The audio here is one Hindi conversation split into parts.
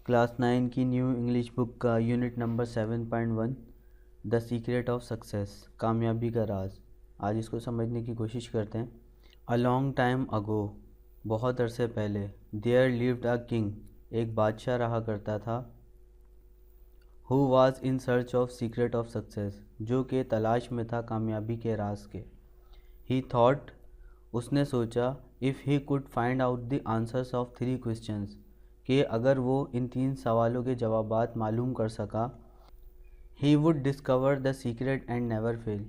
क्लास 9 की न्यू इंग्लिश बुक का unit number 7.1 the secret of success, कामयाबी का राज। आज इसको समझने की कोशिश करते हैं। अ लॉन्ग टाइम अगो, बहुत अरसे पहले, देयर लिव्ड अ किंग, एक बादशाह रहा करता था। Who was in search of secret of success, जो कि तलाश में था कामयाबी के राज के। ही थॉट, उसने सोचा, if he could find out the answers of 3 questions, कि अगर वो इन 3 सवालों के जवाबात मालूम कर सका, he would discover the secret and never fail,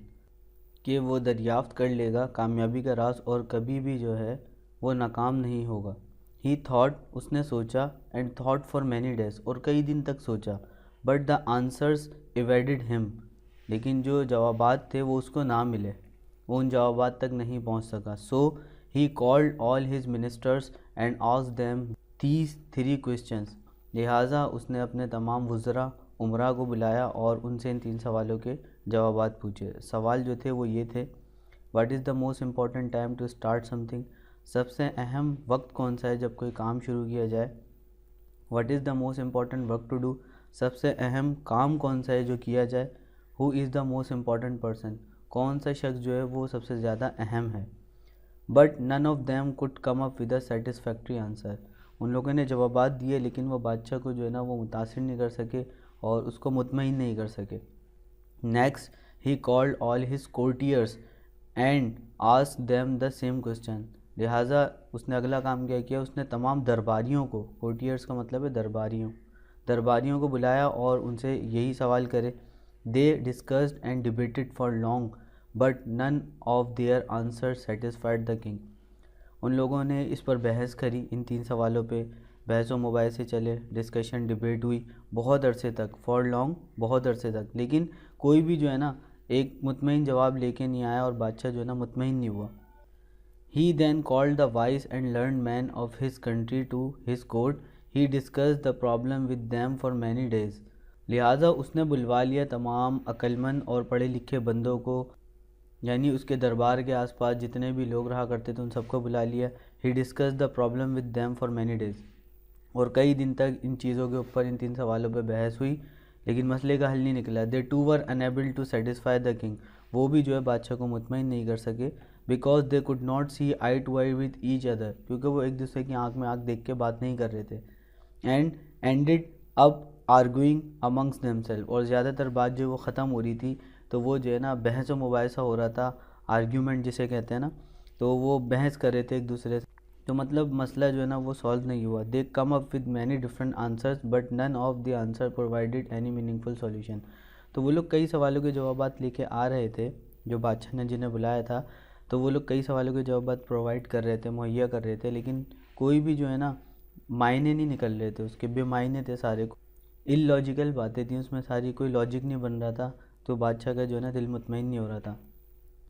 कि वो दरियाफ्त कर लेगा कामयाबी का राज और कभी भी जो है वो नाकाम नहीं होगा। ही थॉट, उसने सोचा, and thought for many days, और कई दिन तक सोचा, but the answers evaded him, लेकिन जो जवाबात थे वो उसको ना मिले, वो उन जवाबात तक नहीं पहुंच सका। So he called all his ministers and asked them these 3 questions, लिहाजा उसने अपने तमाम वज़रा उमरा को बुलाया और उनसे इन 3 सवालों के जवाबात पूछे। सवाल जो थे वो ये थे, what is the most important time to start something, सबसे अहम वक्त कौन सा है जब कोई काम शुरू किया जाए। What is the most important work to do, सबसे अहम काम कौन सा है जो किया जाए। Who is the most important person, कौन सा शख्स जो है वो सबसे ज़्यादा अहम है। But none of them could come up with a satisfactory answer, उन लोगों ने जवाबात दिए लेकिन वो बादशाह को जो है ना वो मुतासिर नहीं कर सके और उसको मुतमईन नहीं कर सके। Next he called all his courtiers and asked them the same question, लिहाजा उसने अगला काम क्या किया, उसने तमाम दरबारियों को, कोर्टियर्स का मतलब है दरबारियों को बुलाया और उनसे यही सवाल करे। They discussed and debated for long but none of their answer satisfied the king, उन लोगों ने इस पर बहस करी, इन 3 सवालों पे बहस व मुबाहिसे चले, डिस्कशन डिबेट हुई बहुत अरसे तक, फॉर लॉन्ग, बहुत अरसे तक, लेकिन कोई भी जो है ना एक मुतमईन जवाब लेके नहीं आया और बादशाह जो है ना मुतमईन नहीं हुआ। He then called the wise and learn man of his country to his court, he discuss the problem with them for many days, लिहाजा उसने बुलवा लिया तमाम अक्लमंद और पढ़े लिखे बंदों को, यानी उसके दरबार के आसपास जितने भी लोग रहा करते थे उन सबको बुला लिया। He discuss the problem with them for many days, और कई दिन तक इन चीज़ों के ऊपर, इन 3 सवालों पर बहस हुई लेकिन मसले का हल नहीं निकला। They too were unable to satisfy the king, वो भी जो है बादशाह को मुतमईन नहीं कर सके। Because they could not see eye to eye with each other, क्योंकि वो एक दूसरे की आंख में आंख देख के बात नहीं कर रहे थे। And ended up arguing amongst themself, और ज़्यादातर बात जो वो ख़त्म हो रही थी तो वो जो है ना बहस व मुबाहिसा हो रहा था, आर्ग्यूमेंट जिसे कहते हैं ना, तो वो बहस कर रहे थे एक दूसरे से, तो मतलब मसला जो है ना वो सॉल्व नहीं हुआ। They come up with many different answers but none of the answer provided any meaningful solution, तो वो लोग कई सवालों के जवाबात लेके आ रहे थे, जो बादशाह ने जिन्हें बुलाया था, तो वो लोग कई सवालों के जवाबात प्रोवाइड कर रहे थे, मुहैया कर रहे थे, लेकिन कोई भी जो है ना मायने नहीं निकल रहे थे उसके, बेमायने थे सारे, इलॉजिकल बातें थी उसमें सारी, कोई लॉजिक नहीं बन रहा था, तो बादशाह का जो है ना दिल मुतमईन नहीं हो रहा था।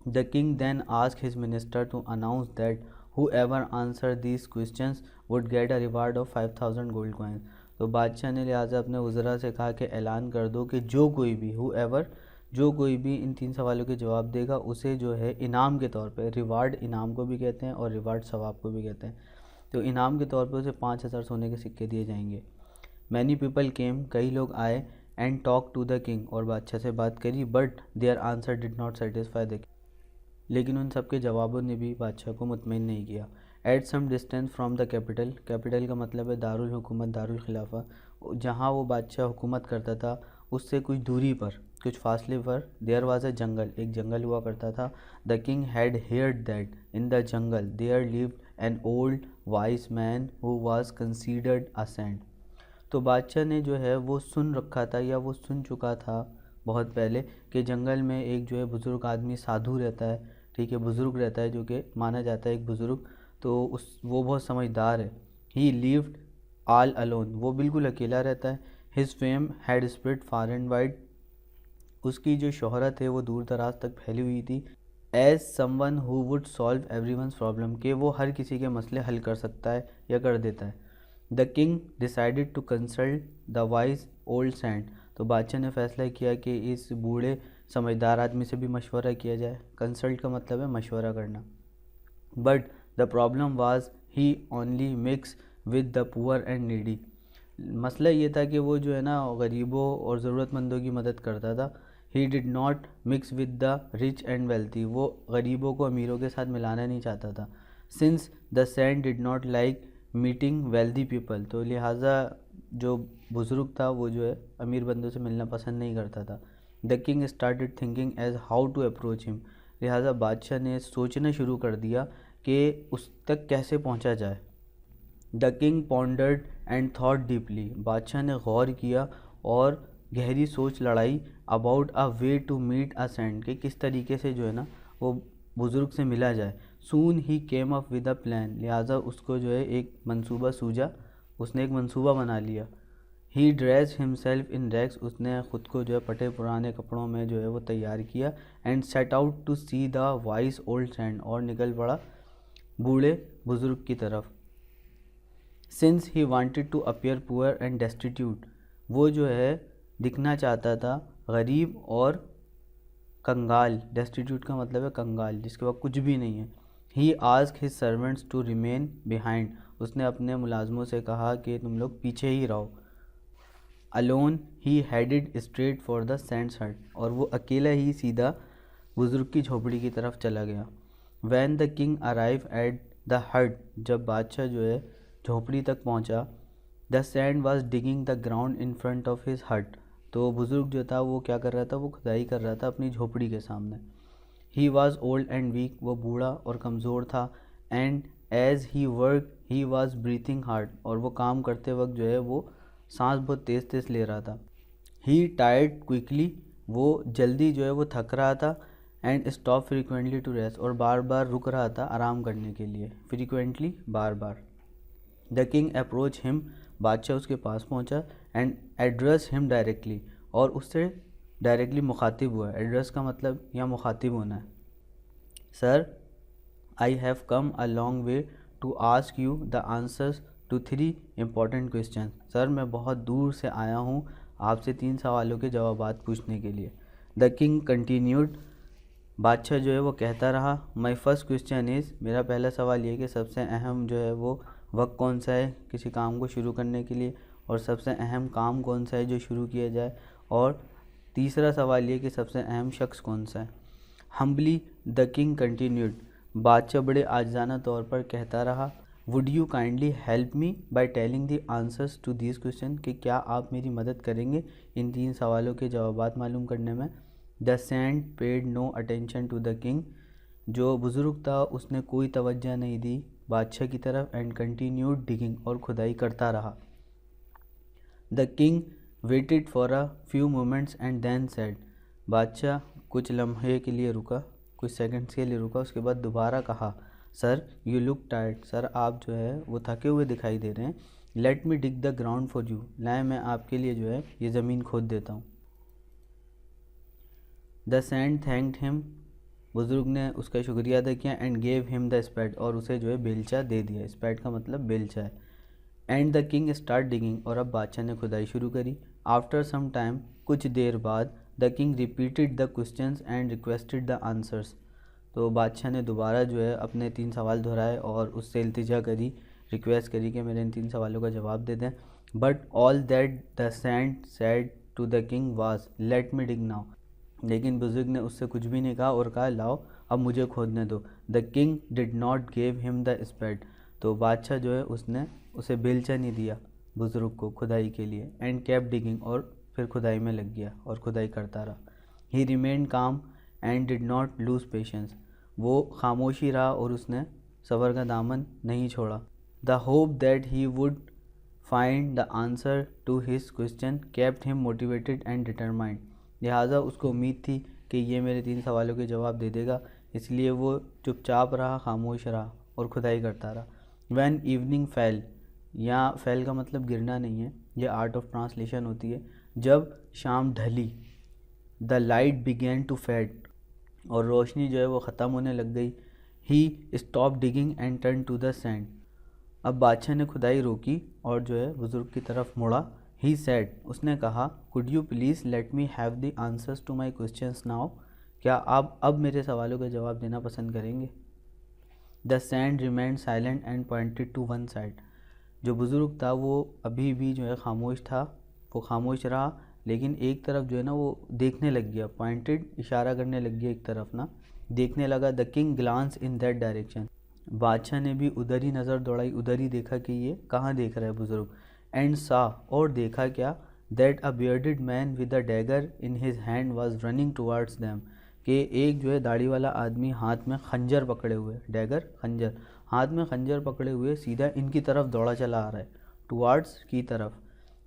The king then ask his minister to announce that whoever answer these questions would get a reward of 5000 gold coins, तो बादशाह ने लिहाजा अपने वज़रा से कहा कि ऐलान कर दो कि जो कोई भी, whoever, जो कोई भी इन 3 सवालों के जवाब देगा उसे जो है इनाम के तौर पे, रिवार्ड इनाम को भी कहते हैं और रिवार्ड सवाब को भी कहते हैं, तो इनाम के तौर पे उसे 5000 सोने के सिक्के दिए जाएंगे। मैनी पीपल केम, कई लोग आए, and talk to the king, और बादशाह से बात करी, but their answer did not satisfy the king, लेकिन उन सब के जवाबों ने भी बादशाह को मुतमईन नहीं किया। At some distance from the capital, capital का मतलब है दारुल हुकूमत, दारुल खिलाफा, जहाँ वो बादशाह हुकूमत करता था उससे कुछ दूरी पर, कुछ फासले पर, देयर वाज अ जंगल, एक जंगल हुआ करता था। The king had heard that in the jungle there lived an old wise man who was considered a saint, तो बादशाह ने जो है वो सुन रखा था या वो सुन चुका था बहुत पहले कि जंगल में एक जो है बुज़ुर्ग आदमी साधु रहता है, ठीक है, बुज़ुर्ग रहता है, जो कि माना जाता है एक बुज़ुर्ग, तो उस वो बहुत समझदार है। ही लिव्ड ऑल अलोन, वो बिल्कुल अकेला रहता है। His fame had spread far and wide, उसकी जो शोहरत है वो दूर दराज तक फैली हुई थी। As someone who would solve everyone's problem, के वो हर किसी के मसले हल कर सकता है या कर देता है। The king decided to consult the wise old saint, तो बादशाह ने फैसला किया कि इस बूढ़े समझदार आदमी से भी मशवरा किया जाए। कंसल्ट का मतलब है मशवरा करना। But the problem was he only mix with the poor and needy, मसला ये था कि वो जो है ना गरीबों और ज़रूरतमंदों की मदद करता था। He did not mix with the rich and wealthy, वो गरीबों को अमीरों के साथ मिलाना नहीं चाहता था। Since the sand did not like meeting wealthy people, तो लिहाजा जो बुज़ुर्ग था वो जो है अमीर बंदों से मिलना पसंद नहीं करता था। The king started thinking as how to approach him, लिहाजा बादशाह ने सोचना शुरू कर दिया कि उस तक कैसे पहुंचा जाए। The king pondered and thought deeply, बादशाह ने गौर किया और गहरी सोच लड़ाई about a way to meet a saint, कि किस तरीके से जो है ना वो बुज़ुर्ग से मिला जाए। Soon he came up with a plan, लिहाजा उसको जो है एक मंसूबा सूझा, उसने एक मंसूबा बना लिया। ही ड्रेस हिमसेल्फ इन रैक्स, उसने ख़ुद को जो है फटे पुराने कपड़ों में जो है वो तैयार किया। And set out to see the wise old saint, और निकल पड़ा बूढ़े बुज़ुर्ग की तरफ। Since he wanted to appear poor and destitute, वो जो है दिखना चाहता था गरीब और कंगाल। डेस्टिट्यूट का मतलब है कंगाल, जिसके पास कुछ भी नहीं है। He ask his servants to remain behind, उसने अपने मुलाजमों से कहा कि तुम लोग पीछे ही रहो। Alone he headed straight for the Sands हट, और वो अकेला ही सीधा बुज़ुर्ग की झोपड़ी की तरफ चला गया। When the king arrive at the हट, जब बादशाह जो है झोपड़ी तक पहुंचा, the sand was digging the ground in front of his हट, तो बुज़ुर्ग जो था वो क्या कर रहा था, वो खुदाई कर रहा था अपनी झोपड़ी के सामने। He was old and weak, वो बूढ़ा और कमज़ोर था। And as he work he was breathing hard, और वो काम करते वक्त जो है वो सांस बहुत तेज़ तेज़ ले रहा था। ही टायर्ड क्विकली, वो जल्दी जो है वो थक रहा था। And stop frequently to rest, और बार बार रुक रहा था आराम करने के लिए, frequently bar bar. The king approach him, बादशाह उसके पास पहुंचा। एंड एड्रेस हिम डायरेक्टली, और उससे डायरेक्टली मुखातिब हुआ। एड्रेस का मतलब यहाँ मुखातिब होना है। Sir, I have come a long way to ask you the answers to 3 important question, sir मैं बहुत दूर से आया हूँ आपसे 3 सवालों के जवाबात पूछने के लिए। द किंग कंटिन्यूड, बादशाह जो है वो कहता रहा। माई फर्स्ट क्वेश्चन इज़, मेरा पहला सवाल ये कि सबसे अहम जो है वो वक्त कौन सा है किसी काम को शुरू करने के लिए, और सबसे अहम काम कौन सा है जो शुरू किया जाए, और तीसरा सवाल ये कि सबसे अहम शख्स कौन सा है। हम्बली द किंग कंटिन्यूड, बादशाह बड़े आजिज़ाना तौर पर कहता रहा। Would you kindly help me by telling the answers to this question, कि क्या आप मेरी मदद करेंगे इन 3 सवालों के जवाबात मालूम करने में। The saint paid no attention to the king, जो बुज़ुर्ग था उसने कोई तवज्जो नहीं दी बादशाह की तरफ। एंड कंटिन्यूड डिगिंग, और खुदाई करता रहा। The king waited for a few moments and then said, बादशाह कुछ लम्हे के लिए रुका, कुछ सेकंड्स के लिए रुका, उसके बाद दोबारा कहा, sir you look tired, sir आप जो है वो थके हुए दिखाई दे रहे हैं। Late me dig the ground for you, लाए मैं आपके लिए जो है ये ज़मीन खोद देता हूँ। द सैंड थैंक्ड हिम, बुज़ुर्ग ने उसका शुक्रिया अदा किया। एंड गेव हिम द स्पैड, और उसे जो है बेलचा दे दिया। स्पैड का मतलब बेलचा है। And the king start digging, और अब बादशाह ने खुदाई शुरू करी। आफ्टर सम टाइम, कुछ देर बाद, the king repeated the questions and requested the answers, तो बादशाह ने दोबारा जो है अपने 3 सवाल दोहराए और उससे इल्तिजा करी, रिक्वेस्ट करी कि मेरे इन 3 सवालों का जवाब दे दें। But all that the saint said to the king was, let me dig now, लेकिन बुज़ुर्ग ने उससे कुछ भी नहीं कहा और कहा, लाओ अब मुझे खोदने दो। The king did not gave him the spade, तो बादशाह जो है उसने उसे बेलचा नहीं दिया बुज़ुर्ग को खुदाई के लिए। एंड कैप डिगिंग, और फिर खुदाई में लग गया और खुदाई करता रहा। ही रिमेन काम and did not lose patience, वो खामोशी रहा और उसने सबर का दामन नहीं छोड़ा। The hope that he would find the answer to his question kept him motivated and determined, लिहाजा उसको उम्मीद थी कि ये मेरे 3 सवालों के जवाब दे देगा, इसलिए वो चुपचाप रहा, खामोश रहा और खुदाई करता रहा। वैन इवनिंग फेल, यहाँ फेल का मतलब गिरना नहीं है, ये आर्ट ऑफ ट्रांसलेशन होती है। जब शाम ढली, the light began to fade, और रोशनी जो है वो ख़त्म होने लग गई। He stop digging and turn to the saint, अब बादशाह ने खुदाई रोकी और जो है बुज़ुर्ग की तरफ मुड़ा। ही सेड, उसने कहा, could you please let me have the answers to my questions now, क्या आप अब मेरे सवालों का जवाब देना पसंद करेंगे। The saint remained silent and pointed to one side, जो बुज़ुर्ग था वो अभी भी जो है खामोश था, वो खामोश रहा, लेकिन एक तरफ जो है ना वो देखने लग गया, पॉइंटेड इशारा करने लग गया एक तरफ ना, देखने लगा। The king glance in that direction, बादशाह ने भी उधर ही नज़र दौड़ाई, उधर ही देखा कि ये कहाँ देख रहा है बुज़ुर्ग। एंड सा, और देखा क्या, that a bearded man with a dagger in his hand was running towards them, कि एक जो है दाढ़ी वाला आदमी हाथ में खंजर पकड़े हुए, डैगर खंजर, हाथ में खंजर पकड़े हुए सीधा इनकी तरफ दौड़ा चला आ रहा है, टुवर्ड्स की तरफ।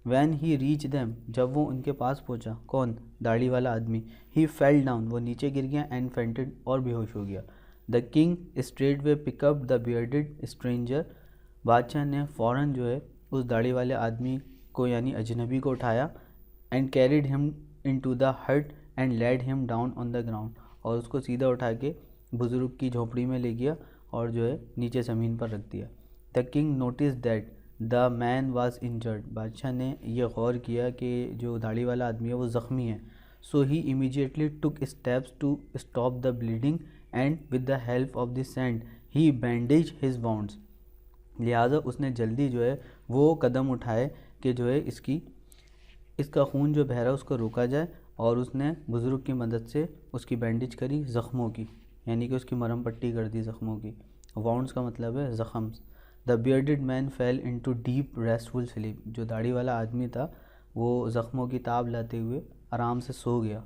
वैन ही रीच देम, जब वो उनके पास पहुंचा, कौन, दाढ़ी वाला आदमी, ही फेल डाउन, वो नीचे गिर गया, एंड फेंटेड, और बेहोश हो गया। The king straight way pick up the bearded stranger, बादशाह ने फ़ौरन जो है उस दाढ़ी वाले आदमी को यानी अजनबी को उठाया, and carried him into the hut and laid him down on the ground, और उसको सीधा उठा के बुज़ुर्ग की झोपड़ी में ले गया और जो है नीचे ज़मीन पर रख दिया। The king notice that the man was injured, बादशाह ने ये गौर किया कि जो दाढ़ी वाला आदमी है वो ज़ख्मी है। So he immediately took steps to stop the bleeding and with the help of the saint he bandaged his wounds, लिहाजा उसने जल्दी जो है वो कदम उठाए कि जो है इसका खून जो बह रहा है उसको रोका जाए, और उसने बुज़ुर्ग की मदद से उसकी बैंडेज करी ज़ख्मों की, यानी कि उसकी मरहम पट्टी कर दी ज़ख्मों की। वाउंड्स का मतलब है ज़ख़म। The bearded man fell into deep restful sleep, जो दाढ़ी वाला आदमी था वो ज़ख्मों की ताब लाते हुए आराम से सो गया।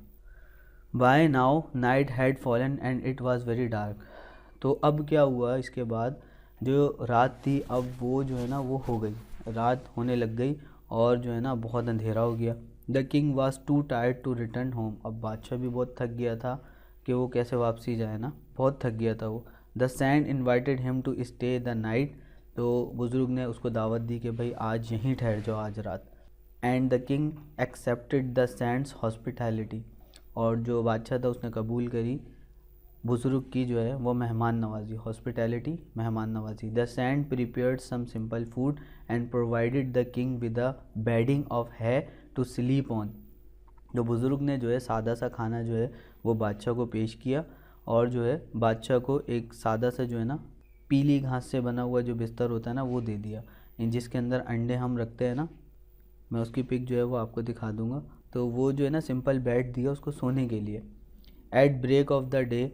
By now night had fallen and it was very dark, तो अब क्या हुआ, इसके बाद जो रात थी अब वो जो है ना वो हो गई, रात होने लग गई और जो है ना बहुत अंधेरा हो गया। The king was too tired to return home, अब बादशाह भी बहुत थक गया था कि वो कैसे वापसी जाए ना, बहुत थक गया था वो। The saint invited him to stay the night, तो बुज़ुर्ग ने उसको दावत दी कि भाई आज यहीं ठहर जाओ आज रात। And the king accepted the Sands hospitality, और जो बादशाह था उसने कबूल करी बुज़ुर्ग की जो है वो मेहमान नवाजी, हॉस्पिटैलिटी मेहमान नवाजी। The saint prepared some simple food and provided the king with a bedding of hay to sleep on, जो बुज़ुर्ग ने जो है सादा सा खाना जो है वो बादशाह को पेश किया, और जो है बादशाह को एक सादा सा जो है ना पीली घास से बना हुआ जो बिस्तर होता है ना वो दे दिया, जिसके अंदर अंडे हम रखते हैं ना, मैं उसकी पिक जो है वो आपको दिखा दूंगा। तो वो जो है ना सिंपल बेड दिया उसको सोने के लिए। At break of the day,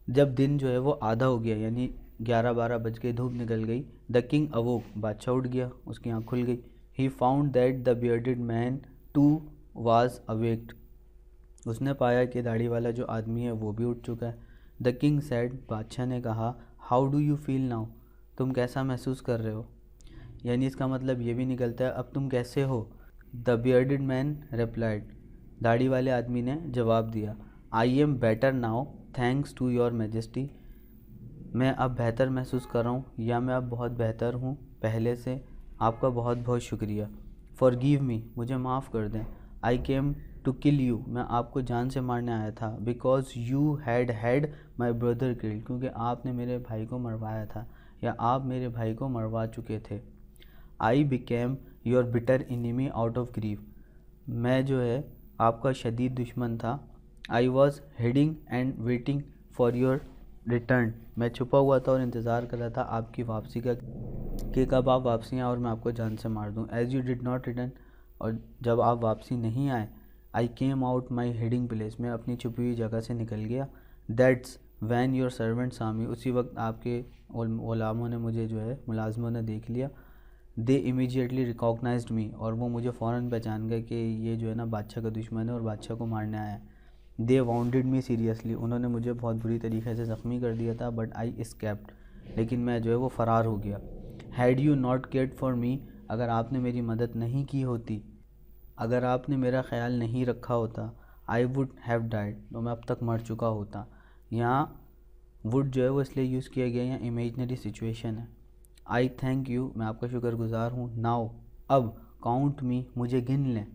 जब दिन जो है वो आधा हो गया यानी 11-12 बज गए, धूप निकल गई, द किंग अवोक, बादशाह उठ गया, उसकी आँख खुल गई। He found that the bearded man too was awaked, उसने पाया कि दाढ़ी वाला जो आदमी है वो भी उठ चुका है। द किंग सेड, बादशाह ने कहा, how do you feel now, तुम कैसा महसूस कर रहे हो, यानी इसका मतलब ये भी निकलता है अब तुम कैसे हो। द बियर्डेड मैन रिप्लाइड, दाढ़ी वाले आदमी ने जवाब दिया, I am better now thanks to your majesty, मैं अब बेहतर महसूस कर रहा हूँ या मैं अब बहुत बेहतर हूँ पहले से, आपका बहुत बहुत शुक्रिया। फॉरगिव मी, मुझे माफ़ कर दें। आई केम टू किल यू, मैं आपको जान से मारने आया था। Because you had my brother killed, क्योंकि आपने मेरे भाई को मरवाया था या आप मेरे भाई को मरवा चुके थे। I became your bitter enemy out of grief, मैं जो है आपका शदीद दुश्मन था। I was heading and waiting for your return, मैं छुपा हुआ था और इंतज़ार कर रहा था आपकी वापसी का कि कब आप वापसी आए और मैं आपको जान से मार दूं। As you did not return, और जब आप वापसी नहीं आए, I came out my hiding place, मैं अपनी छुपी हुई जगह से निकल गया। That's when your servant saw me, उसी वक्त आपके गुलामों ने मुझे जो है मुलाजमों ने देख लिया। दे इमीडिएटली रिकॉग्नाइज्ड मी, और वो मुझे फ़ौरन पहचान गए कि ये जो है ना बादशाह का दुश्मन है और बादशाह को मारने आया है। दे वाउंडेड मी सीरियसली, उन्होंने मुझे बहुत बुरी तरीके से ज़ख्मी कर दिया था, बट आई एस्केप्ड, लेकिन मैं जो है वो फ़रार हो गया। Had you not cared for me, अगर आपने मेरी मदद नहीं की होती, अगर आपने मेरा ख्याल नहीं रखा होता, आई वुड हैव डाइड, तो मैं अब तक मर चुका होता। यहाँ वुड जो है वो इसलिए यूज़ किया गया, यहाँ इमेजनरी सिचुएशन है। आई थैंक यू, मैं आपका शुक्रगुजार हूँ। नाउ, अब, काउंट मी, मुझे गिन लें,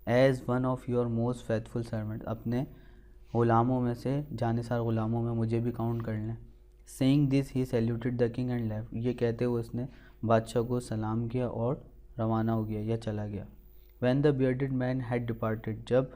as one of your most faithful servant, अपने ग़ुलामों में से, जानेसार ग़ुलामों में मुझे भी काउंट कर लें। Saying this he saluted the king and left, ये कहते हुए उसने बादशाह को सलाम किया और रवाना हो गया या चला गया। When the bearded man had departed, जब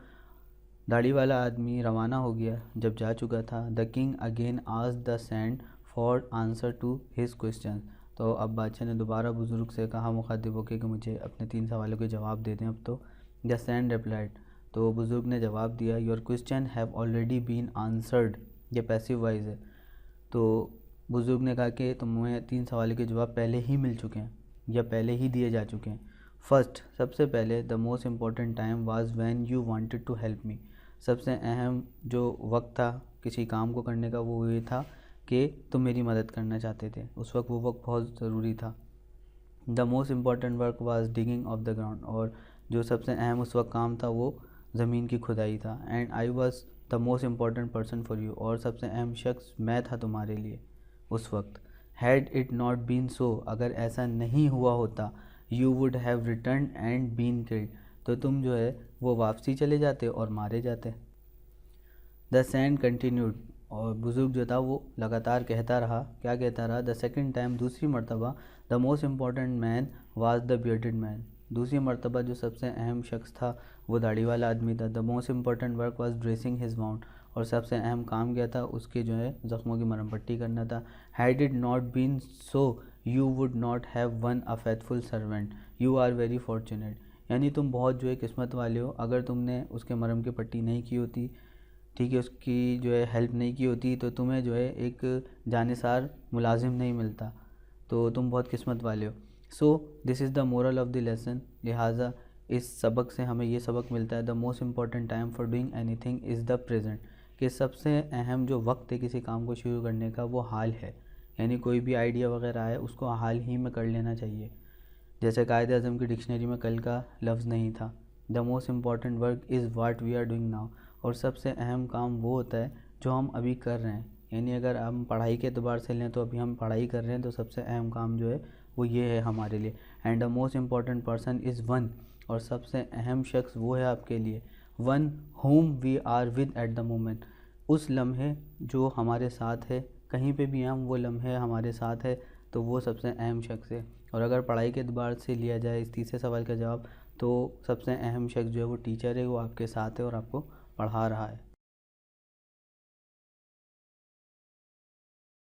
दाढ़ी वाला आदमी रवाना हो गया, जब जा चुका था, the king again asked the sand for answer to his question, तो अब बादशाह ने दोबारा बुज़ुर्ग से कहा मुखातिब होकर कि मुझे अपने 3 सवालों के जवाब दे दें अब तो। द सैन रिप्लाइड, तो बुज़ुर्ग ने जवाब दिया, your question have already been answered. ये पैसिव वॉइस है। तो बुज़ुर्ग ने कहा कि तुम्हें 3 सवालों के जवाब पहले ही मिल चुके हैं या पहले ही दिए जा चुके हैं। फर्स्ट, सबसे पहले, the most important time was when you wanted to help me. सबसे अहम जो वक्त था किसी काम को करने का वो ये था कि तुम मेरी मदद करना चाहते थे। उस वक्त वो वक्त बहुत ज़रूरी था। The most important work was digging of the ground, और जो सबसे अहम उस वक्त काम था वो ज़मीन की खुदाई था। And I was the most important person for you, और सबसे अहम शख्स मैं था तुम्हारे लिए उस वक्त। Had it not been so, अगर ऐसा नहीं हुआ होता, you would have return and been killed, तो तुम जो है वो वापसी चले जाते और मारे जाते। द सैन कंटिन्यूड, और बुज़ुर्ग जो था वो लगातार कहता रहा। क्या कहता रहा? द सेकेंड टाइम, दूसरी मरतबा, the most important man was the bearded man, दूसरी मरतबा जो सबसे अहम शख्स था वो दाढ़ी वाला आदमी था। The most important work was dressing his wound, और सबसे अहम काम क्या था? उसके जो है ज़ख्मों की मरहम पट्टी करना था। Had it not been so you would not have won a faithful servant, you are very fortunate, यानी तुम बहुत जो है किस्मत वाले हो। अगर तुमने उसके मरहम की पट्टी नहीं की होती, ठीक है, उसकी जो है हेल्प नहीं की होती, तो तुम्हें जो है एक जानिसार मुलाजिम नहीं मिलता, तो तुम बहुत किस्मत वाले हो। So this is the moral of the lesson, लिहाजा इस सबक से हमें ये सबक मिलता है, the most important time for doing anything is the present, कि सबसे अहम जो वक्त है किसी काम को शुरू करने का वो हाल है, यानी कोई भी आइडिया वगैरह आए उसको हाल ही में कर लेना चाहिए। जैसे कायदे आज़म की डिक्शनरी में कल का लफ्ज़ नहीं था। The most important work is what we are doing now, और सबसे अहम काम वो होता है जो हम अभी कर रहे हैं, यानी अगर हम पढ़ाई के एतबार से लें तो अभी हम पढ़ाई कर रहे हैं, तो सबसे अहम काम जो है वो ये है हमारे लिए। And the most important person is one, और सबसे अहम शख्स वो है आपके लिए, one whom we are with at the moment, उस लम्हे जो हमारे साथ है, कहीं पे भी हम वो लम्हे हमारे साथ है, तो वो सबसे अहम शख्स है। और अगर पढ़ाई के एतबार से लिया जाए इस तीसरे सवाल का जवाब, तो सबसे अहम शख्स जो है वो टीचर है, वो आपके साथ है और आपको पढ़ा रहा है।